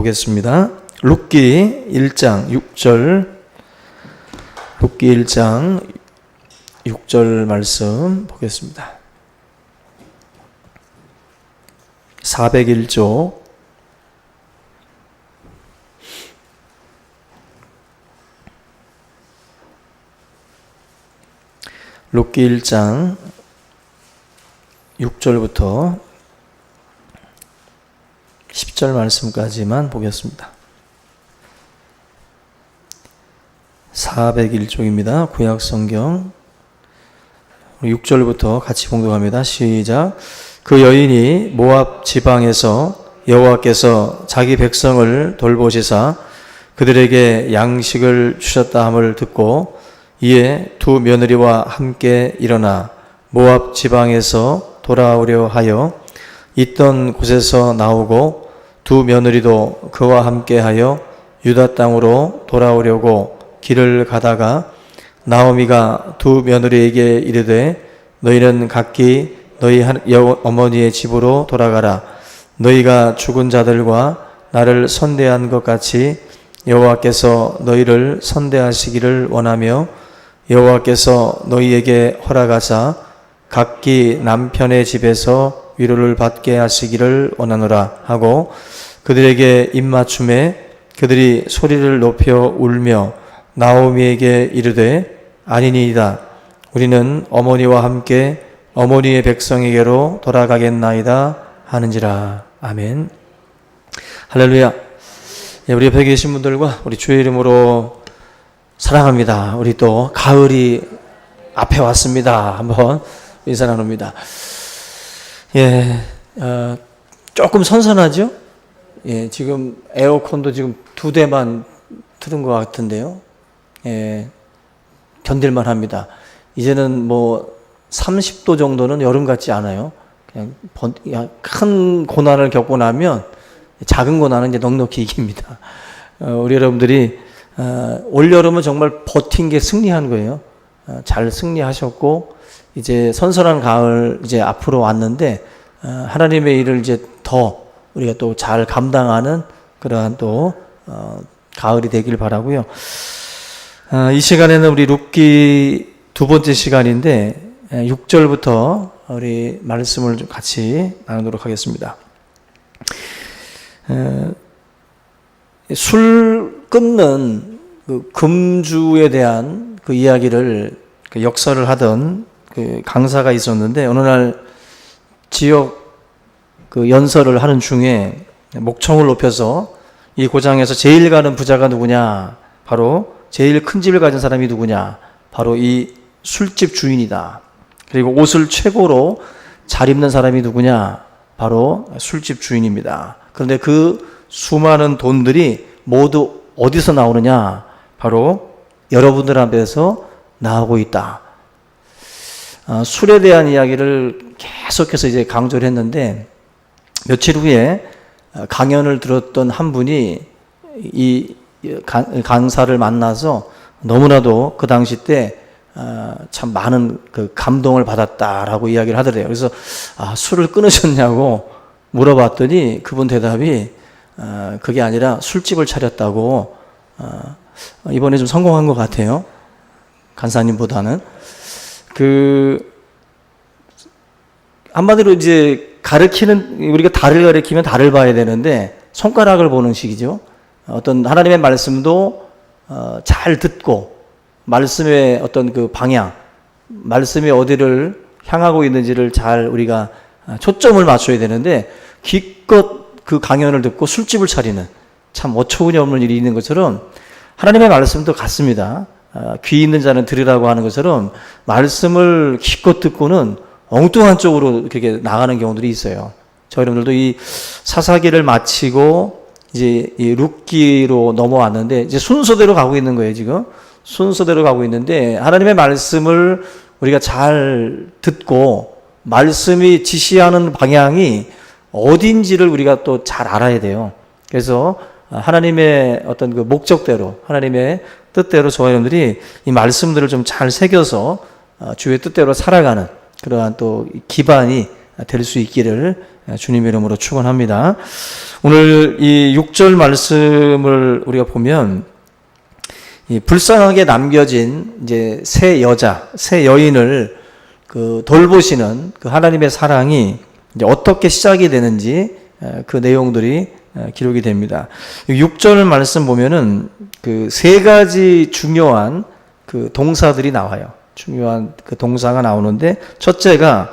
보겠습니다. 룻기 1장 6절, 룻기 1장 6절 말씀 보겠습니다. 401조 룻기 1장 6절부터 10절 말씀까지만 보겠습니다. 401쪽입니다. 구약성경 6절부터 같이 봉독합니다. 시작. 그 여인이 모압 지방에서 여호와께서 자기 백성을 돌보시사 그들에게 양식을 주셨다 함을 듣고 이에 두 며느리와 함께 일어나 모압 지방에서 돌아오려 하여 있던 곳에서 나오고 두 며느리도 그와 함께하여 유다 땅으로 돌아오려고 길을 가다가 나오미가 두 며느리에게 이르되 너희는 각기 너희 어머니의 집으로 돌아가라. 너희가 죽은 자들과 나를 선대한 것 같이 여호와께서 너희를 선대하시기를 원하며 여호와께서 너희에게 허락하사 각기 남편의 집에서 위로를 받게 하시기를 원하노라 하고 그들에게 입맞춤에 그들이 소리를 높여 울며 나오미에게 이르되 아니니이다. 우리는 어머니와 함께 어머니의 백성에게로 돌아가겠나이다 하는지라. 아멘. 할렐루야. 우리 옆에 계신 분들과 우리 주의 이름으로 사랑합니다. 우리 또 가을이 앞에 왔습니다. 한번 인사 나눕니다. 조금 선선하죠? 지금 에어컨도 지금 2대만 틀은 것 같은데요. 견딜만 합니다. 이제는 뭐 30도 정도는 여름 같지 않아요. 그냥 큰 고난을 겪고 나면 작은 고난은 이제 넉넉히 이깁니다. 우리 여러분들이 올 여름은 정말 버틴 게 승리한 거예요. 잘 승리하셨고 이제 선선한 가을 이제 앞으로 왔는데 하나님의 일을 이제 더 우리가 또 잘 감당하는 그러한 또 가을이 되길 바라고요. 이 시간에는 우리 룻기 두 번째 시간인데 6절부터 우리 말씀을 좀 같이 나누도록 하겠습니다. 술 끊는 그 금주에 대한 그 이야기를 그 역설을 하던 그 강사가 있었는데 어느 날 지역 그 연설을 하는 중에 목청을 높여서 이 고장에서 제일 가는 부자가 누구냐? 바로 제일 큰 집을 가진 사람이 누구냐? 바로 이 술집 주인이다. 그리고 옷을 최고로 잘 입는 사람이 누구냐? 바로 술집 주인입니다. 그런데 그 수많은 돈들이 모두 어디서 나오느냐? 바로 여러분들 앞에서 나오고 있다. 술에 대한 이야기를 계속해서 이제 강조를 했는데 며칠 후에 강연을 들었던 한 분이 이 강사를 만나서 너무나도 그 당시 때 참 많은 그 감동을 받았다라고 이야기를 하더래요. 그래서 술을 끊으셨냐고 물어봤더니 그분 대답이 그게 아니라 술집을 차렸다고. 이번에 좀 성공한 것 같아요. 간사님보다는. 한마디로 이제 우리가 달을 가리키면 달을 봐야 되는데 손가락을 보는 식이죠. 어떤 하나님의 말씀도 잘 듣고 말씀의 어떤 그 방향, 말씀이 어디를 향하고 있는지를 잘 우리가 초점을 맞춰야 되는데 기껏 그 강연을 듣고 술집을 차리는 참 어처구니 없는 일이 있는 것처럼 하나님의 말씀도 같습니다. 귀 있는 자는 들으라고 하는 것처럼 말씀을 기껏 듣고는 엉뚱한 쪽으로 그렇게 나가는 경우들이 있어요. 저 여러분들도 이 사사기를 마치고 이제 이 룻기로 넘어왔는데 이제 순서대로 가고 있는 거예요, 지금. 순서대로 가고 있는데 하나님의 말씀을 우리가 잘 듣고 말씀이 지시하는 방향이 어딘지를 우리가 또 잘 알아야 돼요. 그래서 하나님의 어떤 그 목적대로 하나님의 뜻대로 저와 여러분들이 이 말씀들을 좀 잘 새겨서 주의 뜻대로 살아가는 그러한 또 기반이 될 수 있기를 주님의 이름으로 축원합니다. 오늘 이 6절 말씀을 우리가 보면 이 불쌍하게 남겨진 이제 세 여인을 그 돌보시는 그 하나님의 사랑이 이제 어떻게 시작이 되는지 그 내용들이 기록이 됩니다. 6절 말씀 보면은 그 세 가지 중요한 그 동사들이 나와요. 중요한 그 동사가 나오는데 첫째가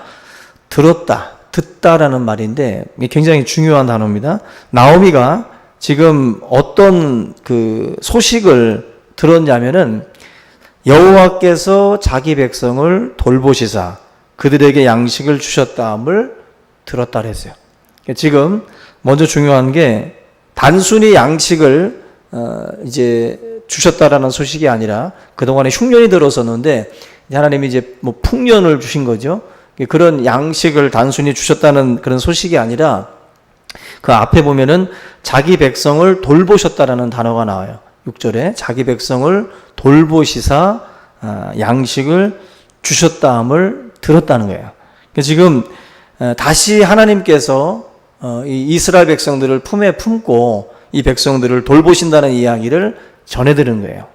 들었다, 듣다라는 말인데 이게 굉장히 중요한 단어입니다. 나오미가 지금 어떤 그 소식을 들었냐면은 여호와께서 자기 백성을 돌보시사 그들에게 양식을 주셨다함을 들었다 그랬어요. 지금 먼저 중요한 게 단순히 양식을 이제 주셨다라는 소식이 아니라 그동안에 흉년이 들어섰는데 하나님이 이제 뭐 풍년을 주신 거죠. 그런 양식을 단순히 주셨다는 그런 소식이 아니라 그 앞에 보면은 자기 백성을 돌보셨다라는 단어가 나와요. 6절에 자기 백성을 돌보시사 양식을 주셨다함을 들었다는 거예요. 지금 다시 하나님께서 이 이스라엘 백성들을 품에 품고 이 백성들을 돌보신다는 이야기를 전해드리는 거예요.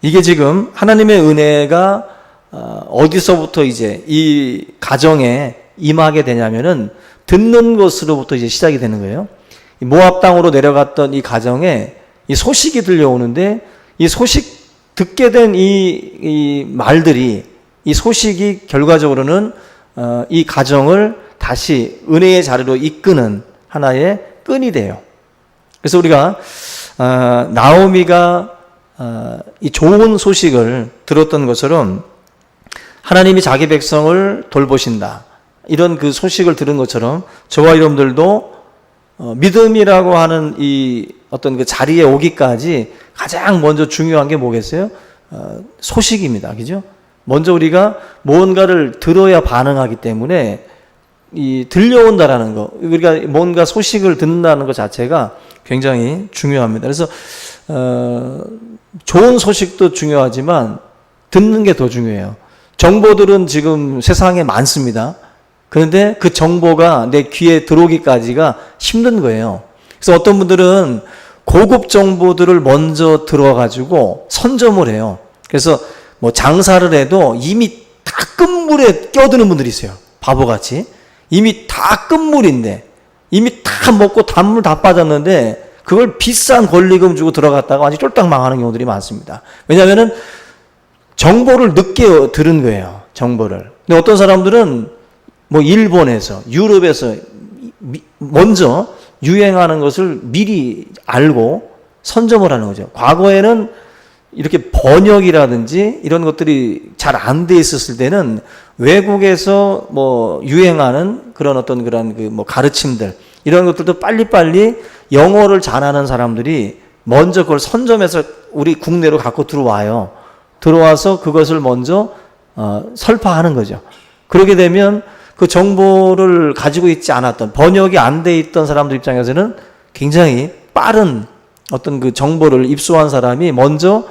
이게 지금 하나님의 은혜가 어디서부터 이제 이 가정에 임하게 되냐면은 듣는 것으로부터 이제 시작이 되는 거예요. 모압 땅으로 내려갔던 이 가정에 이 소식이 들려오는데 이 소식 듣게 된 이 말들이 이 소식이 결과적으로는 이 가정을 다시 은혜의 자리로 이끄는 하나의 끈이 돼요. 그래서 우리가 나오미가 이 좋은 소식을 들었던 것처럼 하나님이 자기 백성을 돌보신다 이런 그 소식을 들은 것처럼 저와 여러분들도 믿음이라고 하는 이 어떤 그 자리에 오기까지 가장 먼저 중요한 게 뭐겠어요? 소식입니다. 그죠? 먼저 우리가 뭔가를 들어야 반응하기 때문에 이 들려온다라는 거, 우리가 뭔가 소식을 듣는다는 것 자체가 굉장히 중요합니다. 그래서 좋은 소식도 중요하지만 듣는 게 더 중요해요. 정보들은 지금 세상에 많습니다. 그런데 그 정보가 내 귀에 들어오기까지가 힘든 거예요. 그래서 어떤 분들은 고급 정보들을 먼저 들어가지고 선점을 해요. 그래서 뭐 장사를 해도 이미 다 끝물에 껴드는 분들이 있어요. 바보같이. 이미 다 끝물인데, 이미 다 먹고 단물 다 빠졌는데, 그걸 비싼 권리금 주고 들어갔다가 완전히 쫄딱 망하는 경우들이 많습니다. 왜냐하면은 정보를 늦게 들은 거예요. 정보를. 근데 어떤 사람들은 뭐 일본에서, 유럽에서 먼저 유행하는 것을 미리 알고 선점을 하는 거죠. 과거에는 이렇게 번역이라든지 이런 것들이 잘 안 돼 있었을 때는 외국에서 뭐 유행하는 그런 어떤 그런 그 뭐 가르침들 이런 것들도 빨리빨리 영어를 잘하는 사람들이 먼저 그걸 선점해서 우리 국내로 갖고 들어와요. 들어와서 그것을 먼저 설파하는 거죠. 그렇게 되면 그 정보를 가지고 있지 않았던 번역이 안 돼 있던 사람들 입장에서는 굉장히 빠른 어떤 그 정보를 입수한 사람이 먼저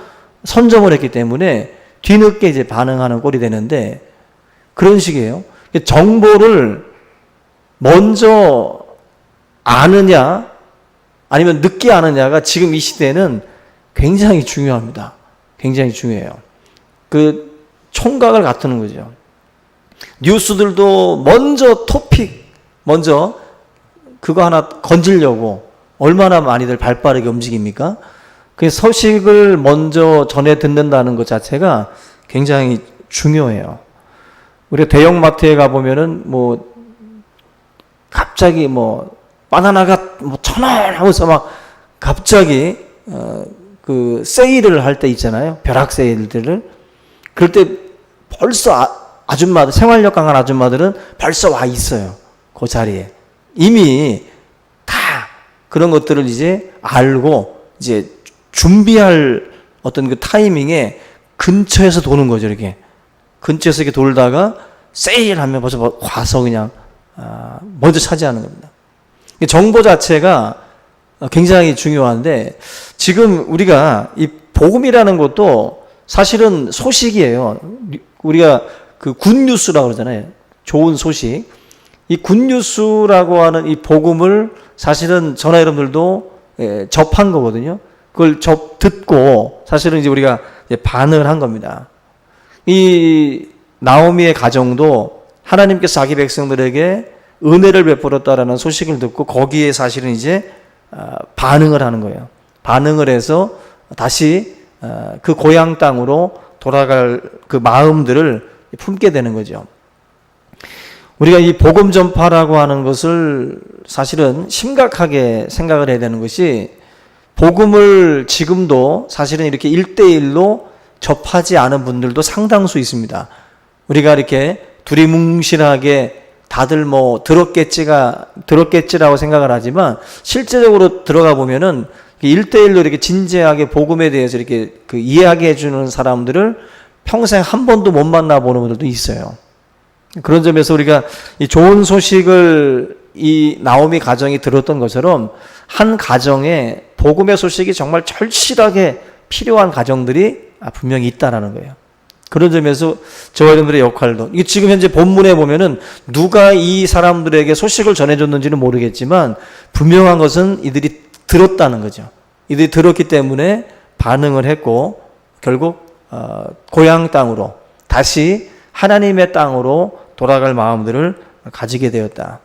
선점을 했기 때문에 뒤늦게 이제 반응하는 꼴이 되는데 그런 식이에요. 정보를 먼저 아느냐 아니면 늦게 아느냐가 지금 이 시대는 굉장히 중요합니다. 굉장히 중요해요. 그 총각을 갖추는 거죠. 뉴스들도 먼저 토픽, 먼저 그거 하나 건지려고 얼마나 많이들 발빠르게 움직입니까? 그 소식을 먼저 전해 듣는다는 것 자체가 굉장히 중요해요. 우리가 대형마트에 가보면은 뭐 갑자기 뭐 바나나가 뭐 1,000원 하고서 막 갑자기 그 세일을 할 때 있잖아요. 벼락 세일들을. 그럴 때 벌써 아줌마들, 생활력 강한 아줌마들은 벌써 와 있어요. 그 자리에. 이미 다 그런 것들을 이제 알고 이제 준비할 어떤 그 타이밍에 근처에서 도는 거죠. 이렇게. 근처에서 이렇게 돌다가 세일하면 벌써 와서 그냥 먼저 차지하는 겁니다. 정보 자체가 굉장히 중요한데 지금 우리가 이 복음이라는 것도 사실은 소식이에요. 우리가 그 굿뉴스라고 그러잖아요. 좋은 소식. 이 굿뉴스라고 하는 이 복음을 사실은 저나 여러분들도 접한 거거든요. 그걸 듣고 사실은 이제 우리가 이제 반응을 한 겁니다. 이 나오미의 가정도 하나님께서 자기 백성들에게 은혜를 베풀었다라는 소식을 듣고 거기에 사실은 이제 반응을 하는 거예요. 반응을 해서 다시 그 고향 땅으로 돌아갈 그 마음들을 품게 되는 거죠. 우리가 이 복음 전파라고 하는 것을 사실은 심각하게 생각을 해야 되는 것이, 복음을 지금도 사실은 이렇게 1대1로 접하지 않은 분들도 상당수 있습니다. 우리가 이렇게 두리뭉실하게 다들 뭐 들었겠지라고 생각을 하지만, 실제적으로 들어가 보면은 1대1로 이렇게 진지하게 복음에 대해서 이렇게 이해하게 해주는 사람들을 평생 한 번도 못 만나보는 분들도 있어요. 그런 점에서 우리가 이 좋은 소식을 이 나오미 가정이 들었던 것처럼 한 가정에 복음의 소식이 정말 절실하게 필요한 가정들이 분명히 있다라는 거예요. 그런 점에서 저와 여러분들의 역할도, 이게 지금 현재 본문에 보면은 누가 이 사람들에게 소식을 전해줬는지는 모르겠지만 분명한 것은 이들이 들었다는 거죠. 이들이 들었기 때문에 반응을 했고 결국 고향 땅으로, 다시 하나님의 땅으로 돌아갈 마음들을 가지게 되었다.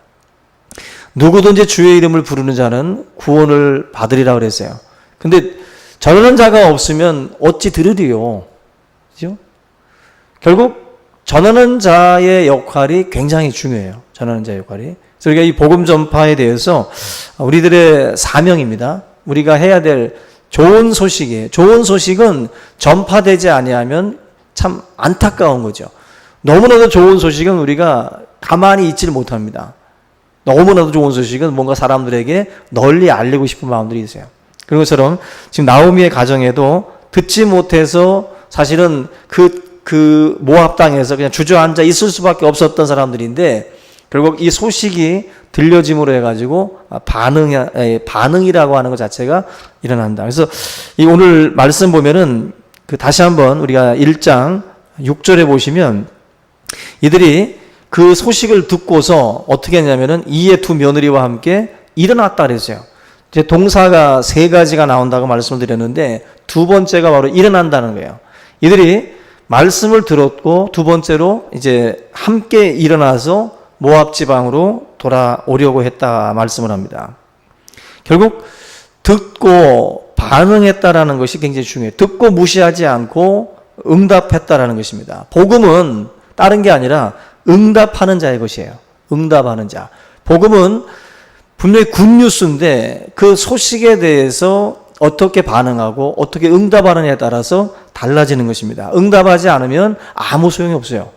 누구든지 주의 이름을 부르는 자는 구원을 받으리라 그랬어요. 근데 전하는 자가 없으면 어찌 들으리요? 그죠? 결국 전하는 자의 역할이 굉장히 중요해요. 전하는 자의 역할이. 그래서 우리가 이 복음 전파에 대해서 우리들의 사명입니다. 우리가 해야 될 좋은 소식이에요. 좋은 소식은 전파되지 아니하면 참 안타까운 거죠. 너무나도 좋은 소식은 우리가 가만히 있지를 못합니다. 너무나도 좋은 소식은 뭔가 사람들에게 널리 알리고 싶은 마음들이 있어요. 그런 것처럼 지금 나오미의 가정에도 듣지 못해서 사실은 그 모압 땅에서 그냥 주저앉아 있을 수밖에 없었던 사람들인데, 결국 이 소식이 들려짐으로 해가지고 반응이라고 하는 것 자체가 일어난다. 그래서 이 오늘 말씀 보면은 다시 한번 우리가 1장 6절에 보시면 이들이 그 소식을 듣고서 어떻게 했냐면은 이의 두 며느리와 함께 일어났다 그랬어요. 이제 동사가 세 가지가 나온다고 말씀을 드렸는데 두 번째가 바로 일어난다는 거예요. 이들이 말씀을 들었고 두 번째로 이제 함께 일어나서 모압 지방으로 돌아오려고 했다 말씀을 합니다. 결국 듣고 반응했다라는 것이 굉장히 중요해요. 듣고 무시하지 않고 응답했다라는 것입니다. 복음은 다른 게 아니라 응답하는 자의 것이에요. 응답하는 자. 복음은 분명히 굿뉴스인데 그 소식에 대해서 어떻게 반응하고 어떻게 응답하느냐에 따라서 달라지는 것입니다. 응답하지 않으면 아무 소용이 없어요.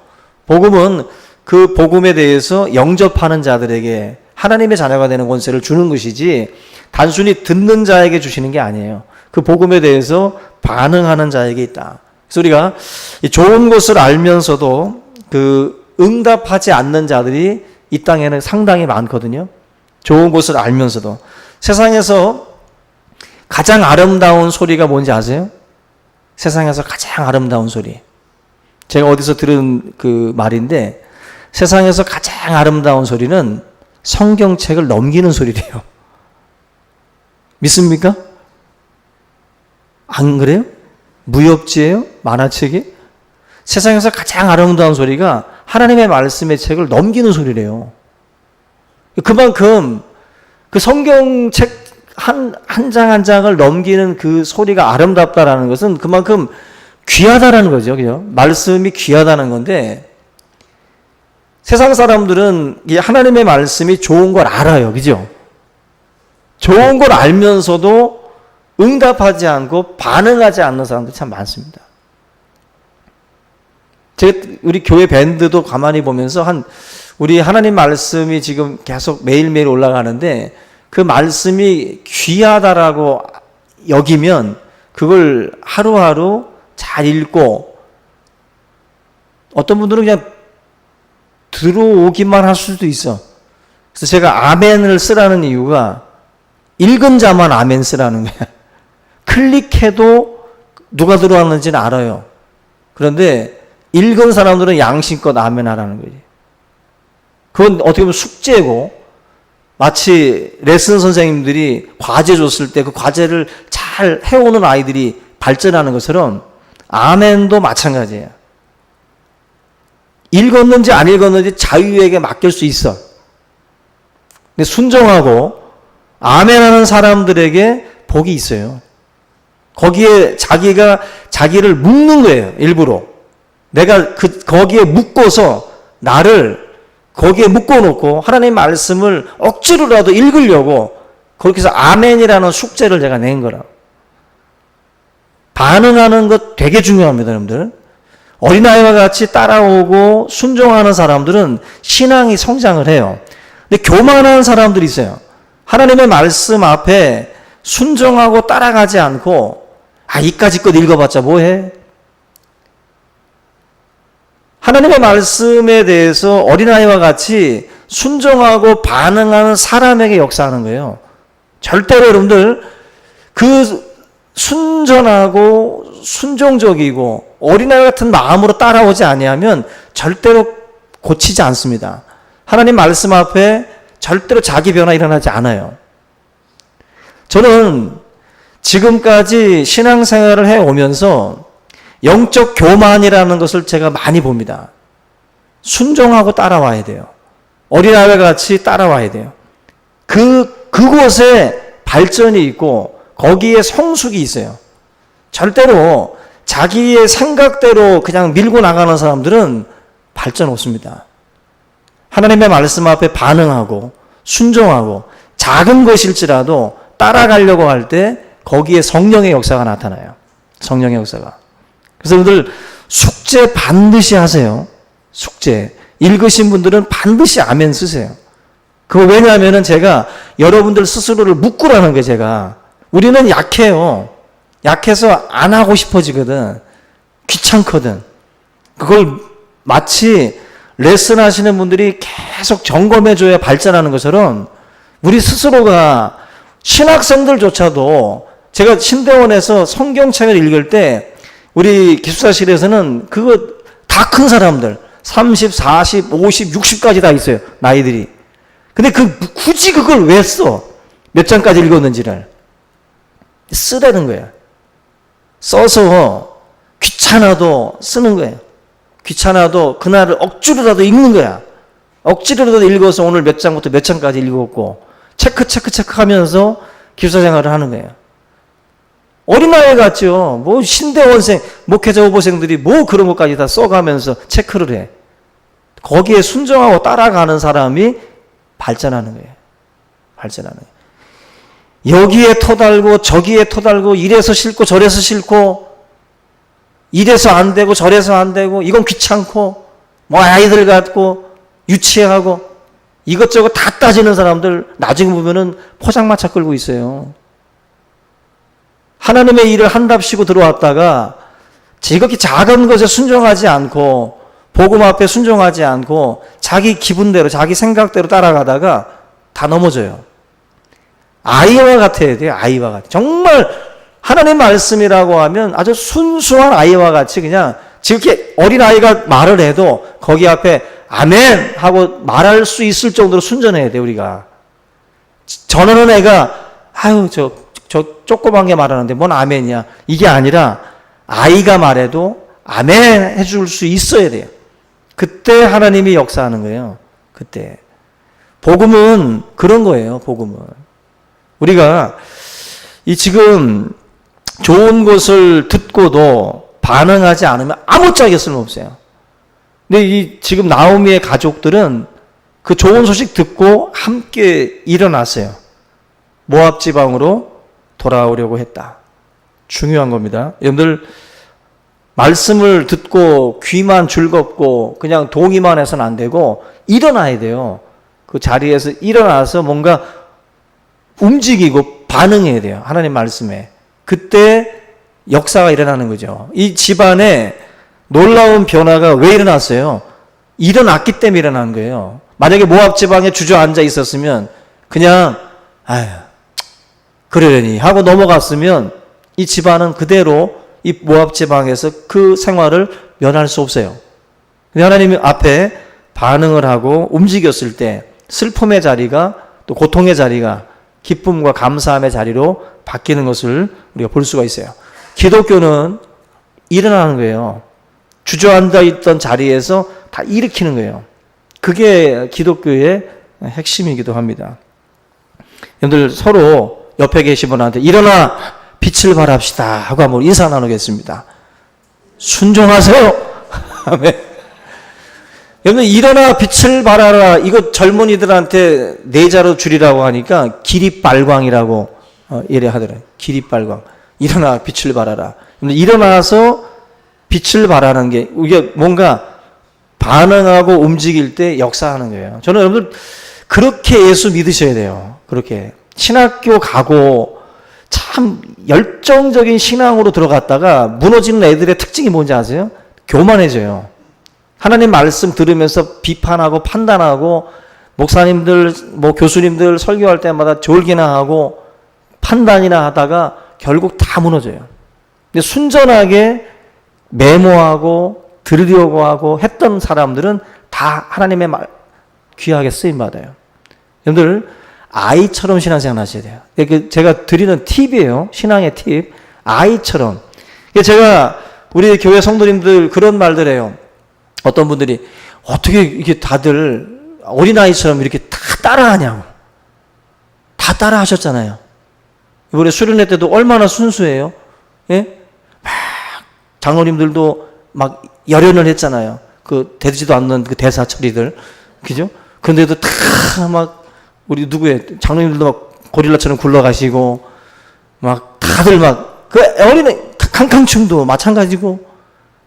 복음은 그 복음에 대해서 영접하는 자들에게 하나님의 자녀가 되는 권세를 주는 것이지 단순히 듣는 자에게 주시는 게 아니에요. 그 복음에 대해서 반응하는 자에게 있다. 그래서 우리가 좋은 것을 알면서도 그 응답하지 않는 자들이 이 땅에는 상당히 많거든요. 좋은 것을 알면서도. 세상에서 가장 아름다운 소리가 뭔지 아세요? 세상에서 가장 아름다운 소리. 제가 어디서 들은 그 말인데, 세상에서 가장 아름다운 소리는 성경책을 넘기는 소리래요. 믿습니까? 안 그래요? 무협지예요? 만화책이? 세상에서 가장 아름다운 소리가 하나님의 말씀의 책을 넘기는 소리래요. 그만큼 그 성경책 한 장 한 장을 넘기는 그 소리가 아름답다라는 것은 그만큼 귀하다라는 거죠. 그죠? 말씀이 귀하다는 건데, 세상 사람들은 이 하나님의 말씀이 좋은 걸 알아요. 그죠? 좋은 걸 알면서도 응답하지 않고 반응하지 않는 사람들이 참 많습니다. 우리 교회 밴드도 가만히 보면서 우리 하나님 말씀이 지금 계속 매일매일 올라가는데 그 말씀이 귀하다라고 여기면 그걸 하루하루 잘 읽고, 어떤 분들은 그냥 들어오기만 할 수도 있어. 그래서 제가 아멘을 쓰라는 이유가 읽은 자만 아멘 쓰라는 거야. 클릭해도 누가 들어왔는지는 알아요. 그런데 읽은 사람들은 양심껏 아멘 하라는 거지. 그건 어떻게 보면 숙제고, 마치 레슨 선생님들이 과제 줬을 때 그 과제를 잘 해오는 아이들이 발전하는 것처럼 아멘도 마찬가지예요. 읽었는지 안 읽었는지 자유에게 맡길 수 있어. 근데 순종하고 아멘하는 사람들에게 복이 있어요. 거기에 자기를 묶는 거예요. 일부러. 내가 거기에 묶어서 나를 거기에 묶어놓고 하나님 말씀을 억지로라도 읽으려고 그렇게 해서 아멘이라는 숙제를 제가 낸 거라. 반응하는 것 되게 중요합니다, 여러분들. 어린아이와 같이 따라오고 순종하는 사람들은 신앙이 성장을 해요. 근데 교만한 사람들이 있어요. 하나님의 말씀 앞에 순종하고 따라가지 않고 이까짓 것 읽어봤자 뭐해? 하나님의 말씀에 대해서 어린아이와 같이 순종하고 반응하는 사람에게 역사하는 거예요. 절대로 여러분들 그 순전하고 순종적이고 어린아이 같은 마음으로 따라오지 아니하면 절대로 고치지 않습니다. 하나님 말씀 앞에 절대로 자기 변화 일어나지 않아요. 저는 지금까지 신앙생활을 해오면서 영적 교만이라는 것을 제가 많이 봅니다. 순종하고 따라와야 돼요. 어린아이와 같이 따라와야 돼요. 그곳에 발전이 있고 거기에 성숙이 있어요. 절대로 자기의 생각대로 그냥 밀고 나가는 사람들은 발전 없습니다. 하나님의 말씀 앞에 반응하고 순종하고 작은 것일지라도 따라가려고 할 때 거기에 성령의 역사가 나타나요. 성령의 역사가. 그래서 여러분들 숙제 반드시 하세요. 숙제. 읽으신 분들은 반드시 아멘 쓰세요. 그거 왜냐하면 제가 여러분들 스스로를 묶으라는 거예요, 제가. 우리는 약해요. 약해서 안 하고 싶어지거든. 귀찮거든. 그걸 마치 레슨 하시는 분들이 계속 점검해줘야 발전하는 것처럼 우리 스스로가 신학생들조차도 제가 신대원에서 성경책을 읽을 때 우리 기숙사실에서는 그거 다 큰 사람들 30, 40, 50, 60까지 다 있어요. 나이들이. 근데 굳이 그걸 왜 써? 몇 장까지 읽었는지를. 쓰라는 거예요. 써서 귀찮아도 쓰는 거예요. 귀찮아도 그날을 억지로라도 읽는 거야. 억지로라도 읽어서 오늘 몇 장부터 몇 장까지 읽었고 체크 하면서 기숙사 생활을 하는 거예요. 어린아이 같죠. 뭐 신대원생, 목회자 후보생들이 뭐 그런 것까지 다 써가면서 체크를 해. 거기에 순종하고 따라가는 사람이 발전하는 거예요. 발전하는 거예요. 여기에 토달고 저기에 토달고 이래서 싫고 저래서 싫고 이래서 안 되고 저래서 안 되고 이건 귀찮고 뭐 아이들 같고 유치하고 이것저것 다 따지는 사람들 나중에 보면은 포장마차 끌고 있어요. 하나님의 일을 한답시고 들어왔다가 지극히 작은 것에 순종하지 않고 복음 앞에 순종하지 않고 자기 기분대로 자기 생각대로 따라가다가 다 넘어져요. 아이와 같아야 돼요. 아이와 같아. 정말 하나님 말씀이라고 하면 아주 순수한 아이와 같이 그냥 지극히 어린아이가 말을 해도 거기 앞에 아멘 하고 말할 수 있을 정도로 순전해야 돼 우리가. 전하는 애가 아유 저 조그만 게 말하는데 뭔 아멘이야. 이게 아니라 아이가 말해도 아멘 해줄 수 있어야 돼요. 그때 하나님이 역사하는 거예요. 그때. 복음은 그런 거예요. 복음은. 우리가 이 지금 좋은 것을 듣고도 반응하지 않으면 아무짝에 쓸모없어요. 근데 이 지금 나오미의 가족들은 그 좋은 소식 듣고 함께 일어났어요. 모압 지방으로 돌아오려고 했다. 중요한 겁니다. 여러분들 말씀을 듣고 귀만 즐겁고 그냥 동의만 해서는 안 되고 일어나야 돼요. 그 자리에서 일어나서 뭔가 움직이고 반응해야 돼요. 하나님 말씀에. 그때 역사가 일어나는 거죠. 이 집안에 놀라운 변화가 왜 일어났어요? 일어났기 때문에 일어난 거예요. 만약에 모압 지방에 주저앉아 있었으면 그냥 아휴 그러려니 하고 넘어갔으면 이 집안은 그대로 이 모압 지방에서 그 생활을 면할 수 없어요. 근데 하나님 앞에 반응을 하고 움직였을 때 슬픔의 자리가 또 고통의 자리가 기쁨과 감사함의 자리로 바뀌는 것을 우리가 볼 수가 있어요. 기독교는 일어나는 거예요. 주저앉아 있던 자리에서 다 일으키는 거예요. 그게 기독교의 핵심이기도 합니다. 여러분들 서로 옆에 계신 분한테 일어나 빛을 발합시다 하고 한번 인사 나누겠습니다. 순종하세요. 아멘. 여러분 일어나 빛을 발하라. 이거 젊은이들한테 내자로 줄이라고 하니까 기립발광이라고 예래하더라고요. 기립발광. 일어나 빛을 발하라. 일어나서 빛을 발하는 게 이게 뭔가 반응하고 움직일 때 역사하는 거예요. 저는 여러분 그렇게 예수 믿으셔야 돼요. 그렇게 신학교 가고 참 열정적인 신앙으로 들어갔다가 무너지는 애들의 특징이 뭔지 아세요? 교만해져요. 하나님 말씀 들으면서 비판하고 판단하고 목사님들 뭐 교수님들 설교할 때마다 졸기나 하고 판단이나 하다가 결국 다 무너져요. 근데 순전하게 메모하고 들으려고 하고 했던 사람들은 다 하나님의 말 귀하게 쓰임받아요. 여러분들 아이처럼 신앙생활 하셔야 돼요. 제가 드리는 팁이에요. 신앙의 팁. 아이처럼. 제가 우리 교회 성도님들 그런 말들 해요. 어떤 분들이 어떻게 이게 다들 어린아이처럼 이렇게 다 따라하냐고. 다 따라하셨잖아요. 이번에 수련회 때도 얼마나 순수해요. 예? 막 장로님들도 막 열연을 했잖아요. 그 되지도 않는 그 대사 처리들. 그죠? 근데도 다 막 우리 누구의 장로님들도 막 고릴라처럼 굴러가시고 막 다들 막 그 어린애 강강충도 마찬가지고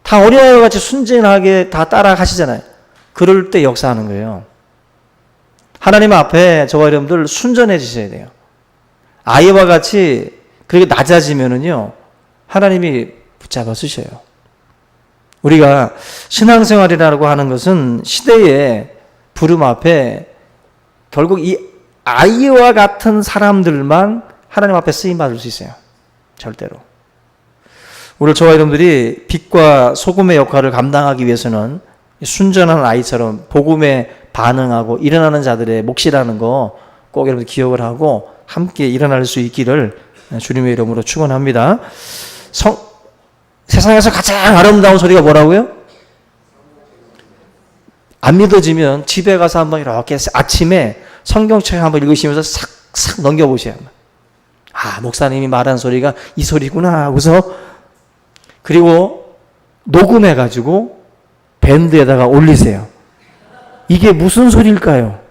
다 어린아이와 같이 순진하게 다 따라가시잖아요. 그럴 때 역사하는 거예요. 하나님 앞에 저와 여러분들 순전해지셔야 돼요. 아이와 같이 그렇게 낮아지면은요 하나님이 붙잡아 쓰셔요. 우리가 신앙생활이라고 하는 것은 시대의 부름 앞에 결국 이 아이와 같은 사람들만 하나님 앞에 쓰임받을 수 있어요. 절대로. 오늘 저와 여러분들이 빛과 소금의 역할을 감당하기 위해서는 순전한 아이처럼 복음에 반응하고 일어나는 자들의 몫이라는 거 꼭 여러분 기억을 하고 함께 일어날 수 있기를 주님의 이름으로 축원합니다. 세상에서 가장 아름다운 소리가 뭐라고요? 안 믿어지면 집에 가서 한번 이렇게 아침에 성경책 한번 읽으시면서 싹싹 넘겨보셔야 합니다. 아, 목사님이 말한 소리가 이 소리구나 하고서 그리고 녹음해가지고 밴드에다가 올리세요. 이게 무슨 소리일까요?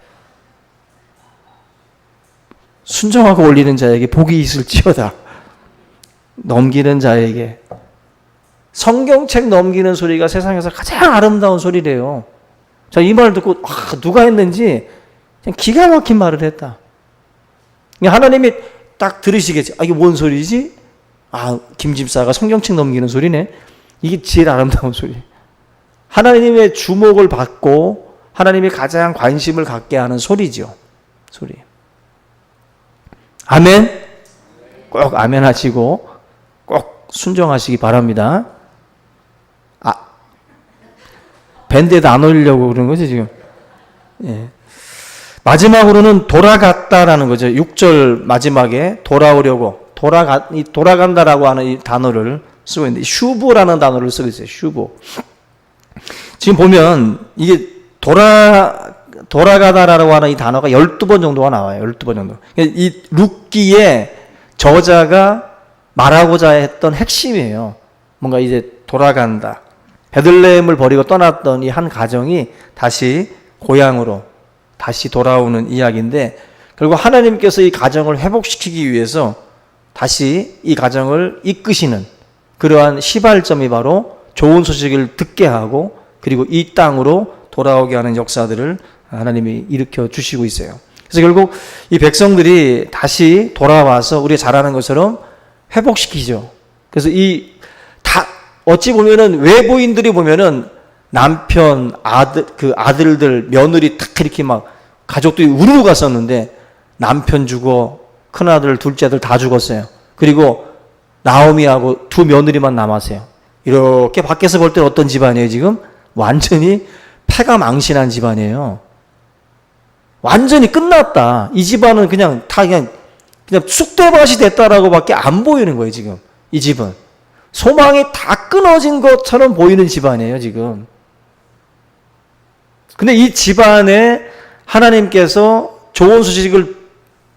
순종하고 올리는 자에게 복이 있을지어다. 넘기는 자에게. 성경책 넘기는 소리가 세상에서 가장 아름다운 소리래요. 자, 이 말 듣고 누가 했는지 그냥 기가 막힌 말을 했다. 하나님이 딱 들으시겠지. 이게 뭔 소리지? 김 집사가 성경책 넘기는 소리네. 이게 제일 아름다운 소리. 하나님의 주목을 받고 하나님이 가장 관심을 갖게 하는 소리죠. 소리. 아멘. 꼭 아멘 하시고 꼭 순종하시기 바랍니다. 밴드에도 안 올리려고 그러는 거죠, 지금. 예. 마지막으로는 돌아갔다라는 거죠. 6절 마지막에 돌아오려고. 돌아간다라고 하는 이 단어를 쓰고 있는데, 슈브라는 단어를 쓰고 있어요, 슈브. 지금 보면, 이게 돌아가다라고 하는 이 단어가 12번 정도가 나와요. 12번 정도. 이 룻기의 저자가 말하고자 했던 핵심이에요. 뭔가 이제 돌아간다. 베들레헴을 버리고 떠났던 이 한 가정이 다시 고향으로 다시 돌아오는 이야기인데 결국 하나님께서 이 가정을 회복시키기 위해서 다시 이 가정을 이끄시는 그러한 시발점이 바로 좋은 소식을 듣게 하고 그리고 이 땅으로 돌아오게 하는 역사들을 하나님이 일으켜 주시고 있어요. 그래서 결국 이 백성들이 다시 돌아와서 우리가 잘 아는 것처럼 회복시키죠. 그래서 어찌 보면은 외부인들이 보면은 남편, 아들들, 며느리 탁 이렇게 막 가족들이 우르르 갔었는데 남편 죽어, 큰아들, 둘째아들 다 죽었어요. 그리고 나오미하고 두 며느리만 남았어요. 이렇게 밖에서 볼 때 어떤 집안이에요, 지금? 완전히 패가 망신한 집안이에요. 완전히 끝났다. 이 집안은 그냥 쑥대밭이 됐다라고 밖에 안 보이는 거예요, 지금. 이 집은. 소망이 다 끊어진 것처럼 보이는 집안이에요, 지금. 근데 이 집안에 하나님께서 좋은 소식을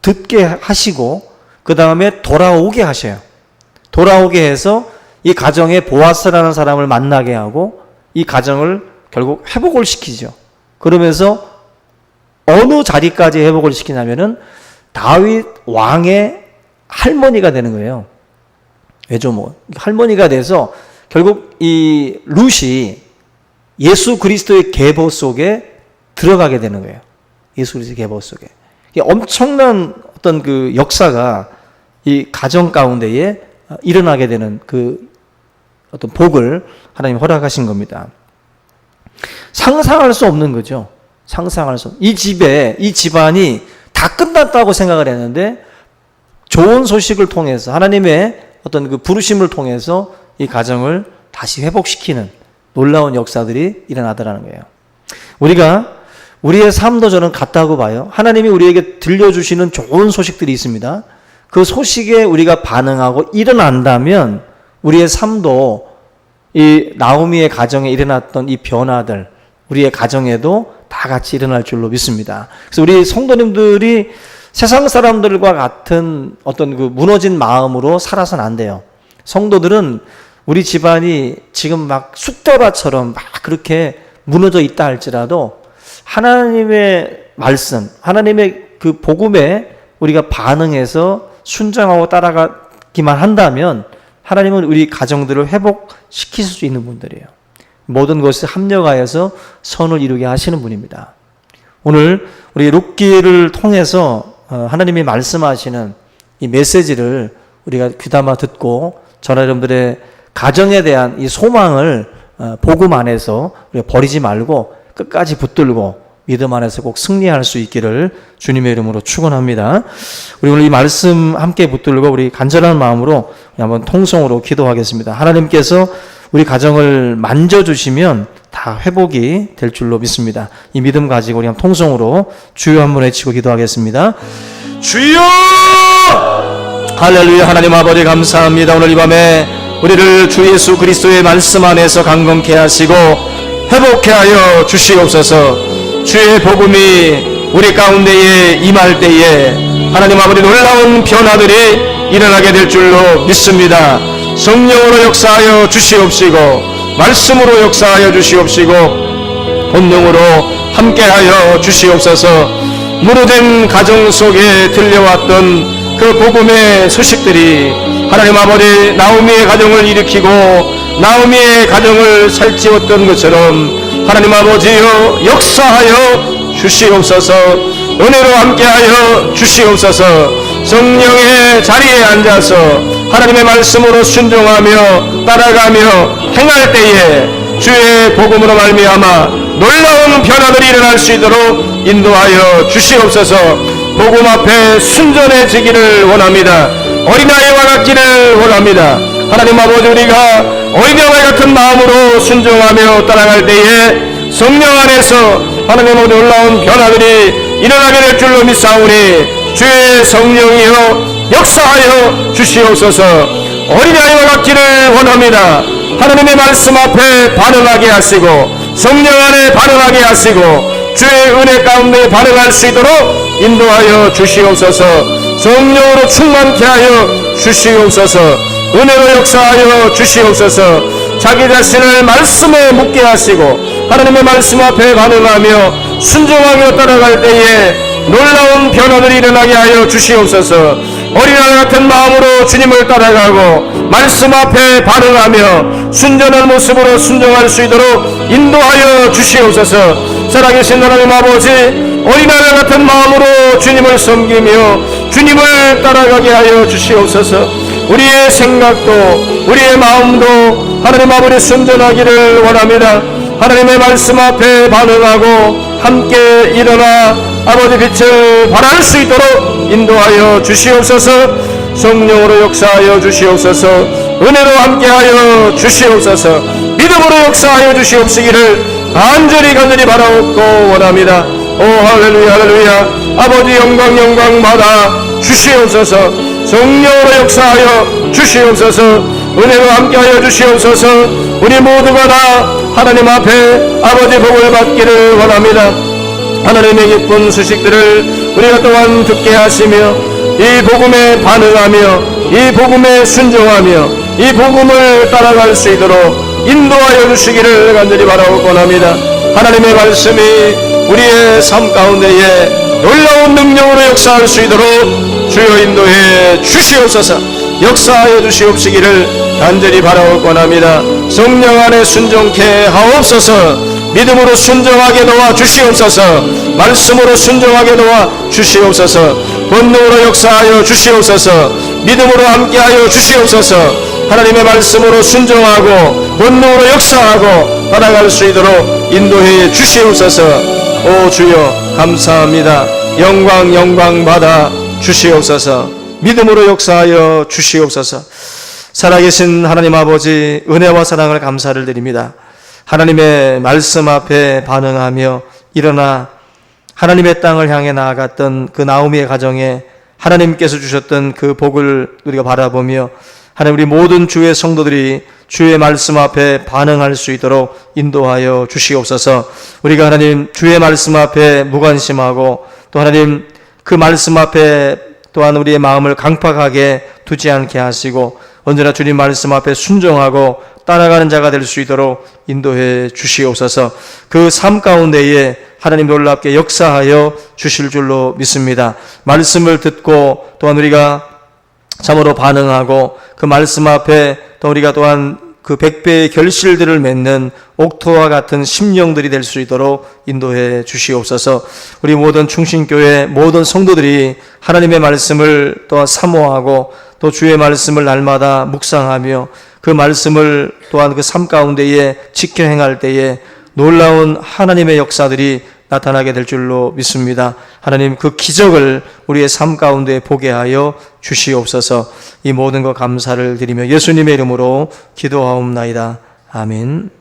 듣게 하시고, 그 다음에 돌아오게 하셔요. 돌아오게 해서 이 가정에 보아스라는 사람을 만나게 하고, 이 가정을 결국 회복을 시키죠. 그러면서 어느 자리까지 회복을 시키냐면은 다윗 왕의 할머니가 되는 거예요. 왜죠? 뭐 할머니가 돼서 결국 이 룻이 예수 그리스도의 계보 속에 들어가게 되는 거예요. 예수 그리스도의 계보 속에. 엄청난 어떤 그 역사가 이 가정 가운데에 일어나게 되는 그 어떤 복을 하나님 허락하신 겁니다. 상상할 수 없는 거죠. 상상할 수. 이 집안이 다 끝났다고 생각을 했는데 좋은 소식을 통해서 하나님의 어떤 그 부르심을 통해서 이 가정을 다시 회복시키는 놀라운 역사들이 일어나더라는 거예요. 우리가 우리의 삶도 저는 같다고 봐요. 하나님이 우리에게 들려주시는 좋은 소식들이 있습니다. 그 소식에 우리가 반응하고 일어난다면 우리의 삶도 이 나오미의 가정에 일어났던 이 변화들 우리의 가정에도 다 같이 일어날 줄로 믿습니다. 그래서 우리 성도님들이 세상 사람들과 같은 어떤 그 무너진 마음으로 살아서는 안 돼요. 성도들은 우리 집안이 지금 막 쑥대밭처럼 막 그렇게 무너져 있다 할지라도 하나님의 말씀, 하나님의 그 복음에 우리가 반응해서 순종하고 따라가기만 한다면 하나님은 우리 가정들을 회복시킬 수 있는 분들이에요. 모든 것을 합력하여서 선을 이루게 하시는 분입니다. 오늘 우리 룻기를 통해서 하나님이 말씀하시는 이 메시지를 우리가 귀담아 듣고 저나 여러분들의 가정에 대한 이 소망을 복음 안에서 우리가 버리지 말고 끝까지 붙들고 믿음 안에서 꼭 승리할 수 있기를 주님의 이름으로 축원합니다. 우리 오늘 이 말씀 함께 붙들고 우리 간절한 마음으로 한번 통성으로 기도하겠습니다. 하나님께서 우리 가정을 만져주시면 다 회복이 될 줄로 믿습니다. 이 믿음 가지고 우리 한번 통성으로 주여 한번 외치고 기도하겠습니다. 주여! 할렐루야. 하나님 아버지 감사합니다. 오늘 이 밤에 우리를 주 예수 그리스도의 말씀 안에서 강건케 하시고 회복케 하여 주시옵소서. 주의 복음이 우리 가운데에 임할 때에 하나님 아버지 놀라운 변화들이 일어나게 될 줄로 믿습니다. 성령으로 역사하여 주시옵시고 말씀으로 역사하여 주시옵시고 본능으로 함께하여 주시옵소서. 무너진 가정 속에 들려왔던 그 복음의 소식들이 하나님 아버지 나오미의 가정을 일으키고 나오미의 가정을 살찌웠던 것처럼 하나님 아버지여 역사하여 주시옵소서. 은혜로 함께하여 주시옵소서. 성령의 자리에 앉아서 하나님의 말씀으로 순종하며 따라가며 행할 때에 주의 복음으로 말미암아 놀라운 변화들이 일어날 수 있도록 인도하여 주시옵소서. 복음 앞에 순전해지기를 원합니다. 어린아이와 같기를 원합니다. 하나님 아버지 우리가 어린아이 같은 마음으로 순종하며 따라갈 때에 성령 안에서 하나님의 놀라운 변화들이 일어나게 될 줄로 믿사오니 주의 성령이여 역사하여 주시옵소서. 어린아이와 같기를 원합니다. 하나님의 말씀 앞에 반응하게 하시고 성령 안에 반응하게 하시고 주의 은혜 가운데 반응할 수 있도록 인도하여 주시옵소서. 성령으로 충만케 하여 주시옵소서. 은혜로 역사하여 주시옵소서. 자기 자신을 말씀에 묻게 하시고 하나님의 말씀 앞에 반응하며 순종하며 따라갈 때에 놀라운 변화들이 일어나게 하여 주시옵소서. 어린아이 같은 마음으로 주님을 따라가고 말씀 앞에 반응하며 순전한 모습으로 순종할 수 있도록 인도하여 주시옵소서. 살아계신 하나님 아버지 어린아이 같은 마음으로 주님을 섬기며 주님을 따라가게 하여 주시옵소서. 우리의 생각도 우리의 마음도 하나님 아버지 순전하기를 원합니다. 하나님의 말씀 앞에 반응하고 함께 일어나 아버지 빛을 발할 수 있도록 인도하여 주시옵소서. 성령으로 역사하여 주시옵소서. 은혜로 함께하여 주시옵소서. 믿음으로 역사하여 주시옵시기를 간절히 바라옵고 원합니다. 오 할렐루야 할렐루야. 아버지 영광 받아 주시옵소서. 성령으로 역사하여 주시옵소서. 은혜로 함께하여 주시옵소서. 우리 모두가 다 하나님 앞에 아버지 복을 받기를 원합니다. 하나님의 기쁜 소식들을 우리가 또한 듣게 하시며 이 복음에 반응하며 이 복음에 순종하며 이 복음을 따라갈 수 있도록 인도하여 주시기를 간절히 바라옵고 합니다. 하나님의 말씀이 우리의 삶 가운데에 놀라운 능력으로 역사할 수 있도록 주여 인도해 주시옵소서. 역사하여 주시옵시기를 간절히 바라옵고 합니다. 성령 안에 순종케 하옵소서. 믿음으로 순종하게 도와 주시옵소서. 말씀으로 순종하게 도와 주시옵소서. 권능으로 역사하여 주시옵소서. 믿음으로 함께하여 주시옵소서. 하나님의 말씀으로 순종하고 권능으로 역사하고 따라갈 수 있도록 인도해 주시옵소서. 오 주여 감사합니다. 영광 받아 주시옵소서. 믿음으로 역사하여 주시옵소서. 살아계신 하나님 아버지, 은혜와 사랑을 감사를 드립니다. 하나님의 말씀 앞에 반응하며 일어나 하나님의 땅을 향해 나아갔던 그 나오미의 가정에 하나님께서 주셨던 그 복을 우리가 바라보며 하나님 우리 모든 주의 성도들이 주의 말씀 앞에 반응할 수 있도록 인도하여 주시옵소서. 우리가 하나님 주의 말씀 앞에 무관심하고 또 하나님 그 말씀 앞에 또한 우리의 마음을 강팍하게 두지 않게 하시고 언제나 주님 말씀 앞에 순종하고 따라가는 자가 될 수 있도록 인도해 주시옵소서. 그 삶 가운데에 하나님 놀랍게 역사하여 주실 줄로 믿습니다. 말씀을 듣고 또한 우리가 참으로 반응하고 그 말씀 앞에 또 우리가 또한 그 100배의 결실들을 맺는 옥토와 같은 심령들이 될 수 있도록 인도해 주시옵소서. 우리 모든 충신교회 모든 성도들이 하나님의 말씀을 또한 사모하고 또 주의 말씀을 날마다 묵상하며 그 말씀을 또한 그 삶 가운데에 지켜 행할 때에 놀라운 하나님의 역사들이 나타나게 될 줄로 믿습니다. 하나님 그 기적을 우리의 삶 가운데 보게 하여 주시옵소서. 이 모든 것 감사를 드리며 예수님의 이름으로 기도하옵나이다. 아멘.